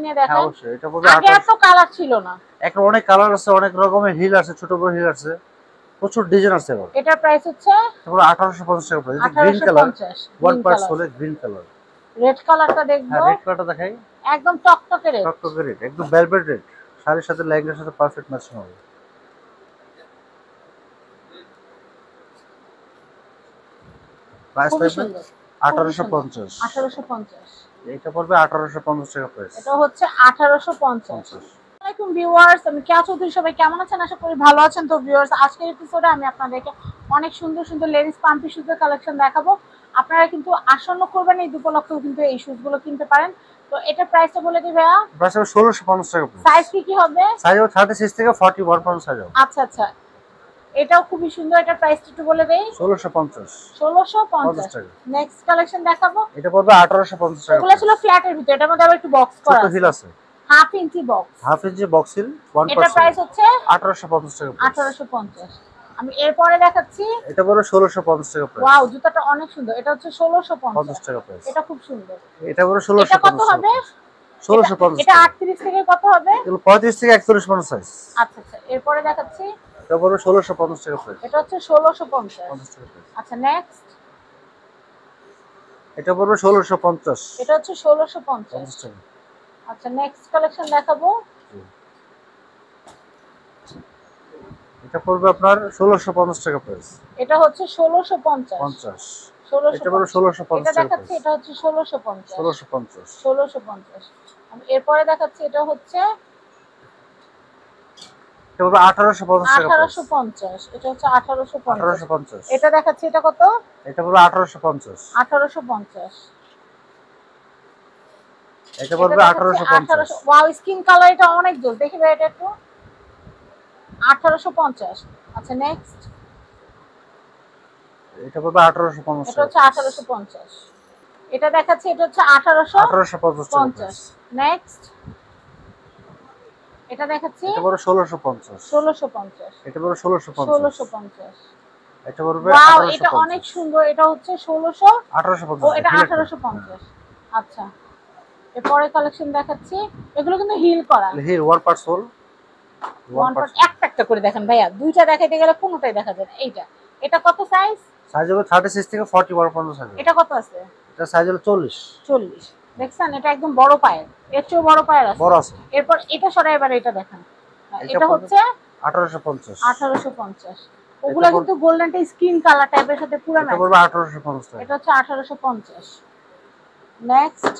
নিয়ে হ্যাঁ দেখান। অবশ্যই, এটা পড়বে আগে এত কালার ছিল না। এখন অনেক কালার আছে, অনেক রকমের হিল আছে, ছোট বড় হিল আছে, প্রচুর ডিজাইন আছে। এবার এটার প্রাইস হচ্ছে তারপর 1850 টাকা প্রাইস। এটা green colour, 1850। One green parts colour. হলে গ্রিন কালার। রেড কালারটা হ্যাঁ দেখবো। রেড কালারটা দেখাই। একদম টকটকে রেড। টকটকে রেড, একদম ভেলভেট রেড। শাড়ির সাথে লেহেঙ্গার সাথে পারফেক্ট ম্যাচিং হবে। প্রাইস খুবই পাবেন সুন্দর। খুবই সুন্দর। 1850। 1850। এটা পড়বে 1850 টাকা প্রাইস। এটা হচ্ছে 1850। 50। আসসালামু ভিউয়ার্স, আমি কেয়া চৌধুরী। সবাই কেমন আছেন? আশা করি ভালো আছেন। তো ভিউয়ার্স, আজকের এপিসোডে আমি আপনাদেরকে অনেক সুন্দর সুন্দর লেডিস পাম্পি শুজের কালেকশন দেখাবো। আপনারা কিন্তু আসন্ন কোরবানি ঈদ উপলক্ষেও কিন্তু এই শুজগুলো কিনতে পারেন। তো এটা প্রাইসটা বলে দিই ভাইয়া। প্রাইস হবে 1650 টাকা প্রাইস। সাইজ কি হবে? সাইজ হবে 36 থেকে 41 পর্যন্ত সাইজ হবে। আচ্ছা আচ্ছা, এটাও খুবই সুন্দর। এটা প্রাইসটা একটু বলে দেই। 1650। 1650 টাকা। নেক্সট কালেকশন দেখাবো। এটা পড়বে 1850 টাকা। ওগুলো ছিল ফ্ল্যাটের ভিতরে, এটার মধ্যে আবার একটু বক্স করা ছোট আছে। হিল আছে, half inch box. Half inch box hill, one এটা পার্সেন্ট। প্রাইস হচ্ছে 1850 টাকা প্রাইস। 1850। আমি এরপরে দেখাচ্ছি। এটা পড়বে 1650 টাকা প্রাইস। ওয়াও, জুতাটা অনেক সুন্দর। এটা হচ্ছে 1650 টাকা প্রাইস। এটা খুব সুন্দর। এটা পড়বে এটা কত 1650 হবে? টাকা। 1650 এটা টাকা। 38 থেকে কত হবে? এগুলো 35 থেকে 41 পর্যন্ত সাইজ। আচ্ছা আচ্ছা, এরপরে দেখাচ্ছি। এটা পড়বে 1650 টাকা প্রাইস। এটা হচ্ছে 1650। 50 টাকা প্রাইস। আচ্ছা নেক্সট। এটা পড়বে 1650। এটা হচ্ছে 1650। 50 টাকা। আচ্ছা নেক্সট কালেকশন দেখাবো। এটা পড়বে আপনার 1650 টাকা প্রাইস। এটা হচ্ছে 1650। 50। এটা পড়বে 1650। 1650 এটা টাকা দেখাচ্ছি, প্রাইস। এটা হচ্ছে 1650। 1650। 1650। আমি এরপরে দেখাচ্ছি। এটা হচ্ছে এটা পড়বে 1850 টাকা প্রাইস। 1850। এটা হচ্ছে 1850। 1850। এটা দেখাচ্ছি, এটা কত? এটা পড়বে 1850। 1850। এটা পড়বে 1850। ওয়াও, স্কিন কালার, এটা অনেক জোর। দেখি ভাই এটা একটু। 1850। আচ্ছা নেক্সট। এটা পড়বে 1850 এটা টাকা হচ্ছে প্রাইস। 1850। এটা দেখাচ্ছি, এটা হচ্ছে 1850 টাকা প্রাইস। 1850। নেক্সট। এটা দেখাচ্ছি। এটা পড়বে 1650। 1650। এটা পড়বে 1650। 1650। এটা পড়বে ওয়াও, এটা 1850। অনেক সুন্দর। এটা হচ্ছে 1600। 1850। ও, এটা 1850। আচ্ছা, এরপরে কালেকশন দেখাচ্ছি। এগুলো কিন্তু হিল করা। Heel one part sole. One one part part একটা একটা করে দেখেন ভাইয়া। দুইটা দেখাইতে গেলে কোনোটাই দেখা যায় না। এইটা, এটা কত সাইজ? সাইজ হবে 36 থেকে 41 পর্যন্ত সাইজ। এটা কত আছে? এটা সাইজ হলো 40। 40। দেখছেন, এটা একদম বড় পায়ের। এর চেয়েও বড় পায়ের আছে। বড় আছে। এরপর এটা সরাই, এবার এটা দেখেন। এটা হচ্ছে 1850। 1850। ওগুলা কিন্তু গোল্ডেনটা স্কিন কালার টাইপের সাথে পুরো ম্যাচ। এটা পড়বে 1850 টাকা। এটা হচ্ছে 1850। নেক্সট।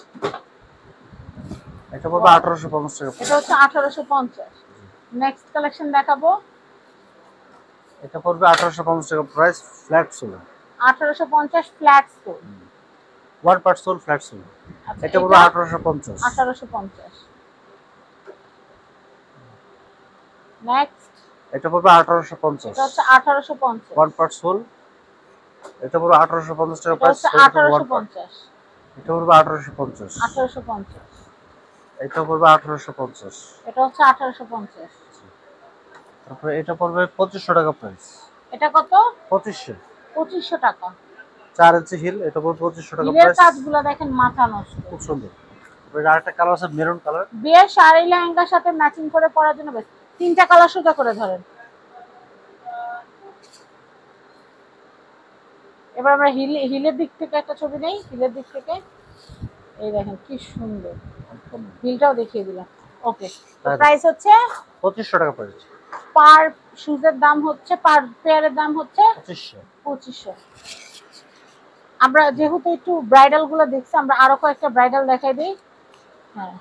এটা পড়বে 1850 টাকা। এটা হচ্ছে 1850। নেক্সট কালেকশন দেখাবো। এটা পড়বে 1850 টাকা price, flat sole. 1850 flat stone. One part sole, flat sole. আচ্ছা, এটা পড়বে 1850। 1850। নেক্সট। এটা পড়বে 1850। এটা হচ্ছে 1850। One part soul. এটা পড়বে 1850 টাকা এটা প্রাইস। হচ্ছে ওয়ান পার্ট। 1850। এটা পড়বে 1850। 1850। এটা পড়বে 1850। এটা হচ্ছে 1850। তারপরে এটা পড়বে 2500 টাকা প্রাইস। এটা কত? 2500। 2500 টাকা। 4 ইঞ্চি হিল, এটা পড়বে 2500 টাকা হিলের প্রাইস। কাজগুলো দেখেন, মাথা নষ্ট। খুব সুন্দর। এর আরেকটা কালার আছে মেরুন কালার। বিয়ের শাড়ি লেহেঙ্গার সাথে ম্যাচিং করে পরার জন্য বেস্ট। তিনটা কালার সোজা করে ধরেন। এবার আমরা হিলের দিক থেকে একটা ছবি নেই। হিলের দিক থেকে এই দেখেন কি সুন্দর। হিলটাও দেখিয়ে দিলাম। ওকে, প্রাইস হচ্ছে 2500 টাকা প্রাইস। পার শুজের দাম হচ্ছে, পার পেয়ারের দাম হচ্ছে 2500। 2500। আমরা যেহেতু একটু ব্রাইডাল গুলো দেখছি, আমরা আরো কয়েকটা ব্রাইডাল দেখাই দিই। হ্যাঁ,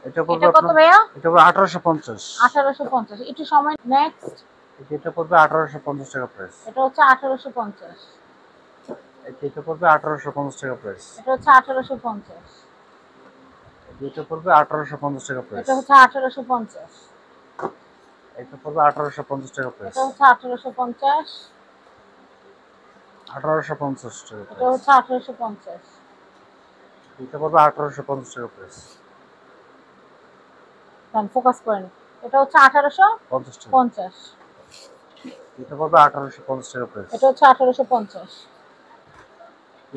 এটা পড়বে এটা কত ভাইয়া? এটা পড়বে 1850। 1850। একটু সময়। নেক্সট। এটা পড়বে 1850 টাকা প্রাইস। এটা হচ্ছে 1850। এটা পড়বে 1850 টাকা প্রাইস। এটা হচ্ছে 1850। এটা পড়বে 1850 টাকা প্রাইস। এটা হচ্ছে 1850। এটা পড়বে 1850 টাকা প্রাইস। এটা হচ্ছে 1850। 1850 টাকা এটা প্রাইস। হচ্ছে 1850। এটা পড়বে 1850 টাকা প্রাইস। ফোকাস করেন। এটা হচ্ছে 50 টাকা। 1850। এটা পড়বে 1850 টাকা প্রাইস। এটা হচ্ছে 1850।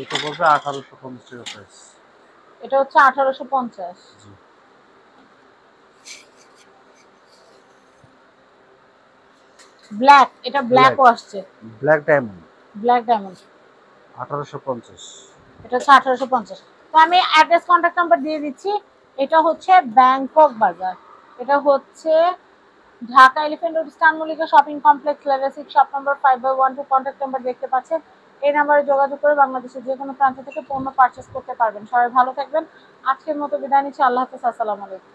এটা পড়বে 1850 টাকা প্রাইস। এটা হচ্ছে 1850। জি। ব্ল্যাক, এটা ব্ল্যাকও আসছে। Black diamond black diamond 1850। এটা হচ্ছে 1850। তো আমি অ্যাড্রেস কন্ট্যাক্ট নাম্বার দিয়ে দিচ্ছি। এটা হচ্ছে ব্যাংকক বাজার, এটা হচ্ছে ঢাকা এলিফ্যান্ট রোড স্টান Mallika shopping complex level 6 shop number 5/12। Contact number দেখতে পাচ্ছেন, এই নাম্বারে যোগাযোগ করে বাংলাদেশের যে কোনো প্রান্ত থেকে পণ্য পারচেস করতে পারবেন। সবাই ভালো থাকবেন, আজকের মতো বিদায় নিচ্ছি। আল্লাহ হাফেজ, আসসালামু আলাইকুম।